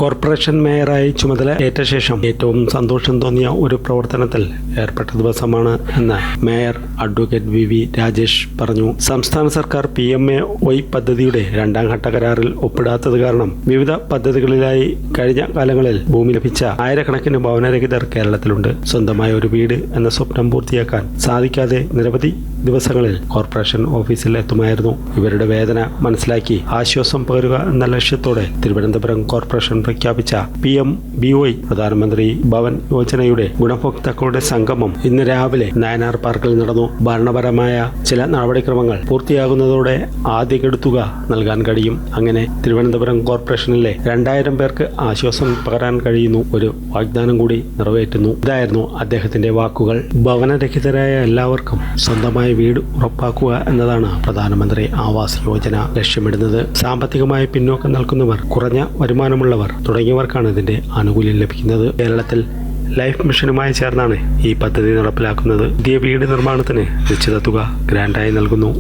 Corporation മേയറായി ചുമതല ഏറ്റ ശേഷം ഏറ്റവും സന്തോഷം തോന്നിയ ഒരു പ്രവർത്തനത്തിൽ ഏർപ്പെട്ട ദിവസമാണ് എന്ന് മേയർ അഡ്വക്കേറ്റ് വി രാജേഷ് പറഞ്ഞു. സംസ്ഥാന സർക്കാർ PMAY പദ്ധതിയുടെ രണ്ടാം ഘട്ട കരാറിൽ ഒപ്പിടാത്തത് കാരണം വിവിധ പദ്ധതികളിലായി കഴിഞ്ഞ കാലങ്ങളിൽ ഭൂമി ലഭിച്ച ആയിരക്കണക്കിന് ഭവനരഹിതർ കേരളത്തിലുണ്ട്. സ്വന്തമായ ഒരു വീട് എന്ന സ്വപ്നം പൂർത്തിയാക്കാൻ സാധിക്കാതെ നിരവധി ദിവസങ്ങളിൽ കോർപ്പറേഷൻ ഓഫീസിൽ എത്തുമായിരുന്നു. ഇവരുടെ വേദന മനസ്സിലാക്കി ആശ്വാസം പകരുക എന്ന ലക്ഷ്യത്തോടെ തിരുവനന്തപുരം കോർപ്പറേഷൻ പ്രഖ്യാപിച്ച PMBY പ്രധാനമന്ത്രി ഭവൻ യോജനയുടെ ഗുണഭോക്താക്കളുടെ സംഗമം ഇന്ന് രാവിലെ നയനാർ പാർക്കിൽ നടന്നു. ഭരണപരമായ ചില നടപടിക്രമങ്ങൾ പൂർത്തിയാകുന്നതോടെ ആദ്യ ഗഡുത്തുക നൽകാൻ കഴിയും. അങ്ങനെ തിരുവനന്തപുരം കോർപ്പറേഷനിലെ 2000 പേർക്ക് ആശ്വാസം പകരാൻ കഴിയുന്നു. ഒരു വാഗ്ദാനം കൂടി നിറവേറ്റുന്നു. ഇതായിരുന്നു അദ്ദേഹത്തിന്റെ വാക്കുകൾ. ഭവനരഹിതരായ എല്ലാവർക്കും സ്വന്തമായ വീട് ഉറപ്പാക്കുക എന്നതാണ് പ്രധാനമന്ത്രി ആവാസ് യോജന ലക്ഷ്യമിടുന്നത്. സാമ്പത്തികമായി പിന്നോക്കം നിൽക്കുന്നവർ, കുറഞ്ഞ വരുമാനമുള്ളവർ തുടങ്ങിയവർക്കാണ് ഇതിന്റെ ആനുകൂല്യം ലഭിക്കുന്നത്. കേരളത്തിൽ ലൈഫ് മിഷനുമായി ചേർന്നാണ് ഈ പദ്ധതി നടപ്പിലാക്കുന്നത്. പുതിയ വീട് നിർമ്മാണത്തിന് നിശ്ചിത തുക ഗ്രാന്റായി നൽകുന്നു.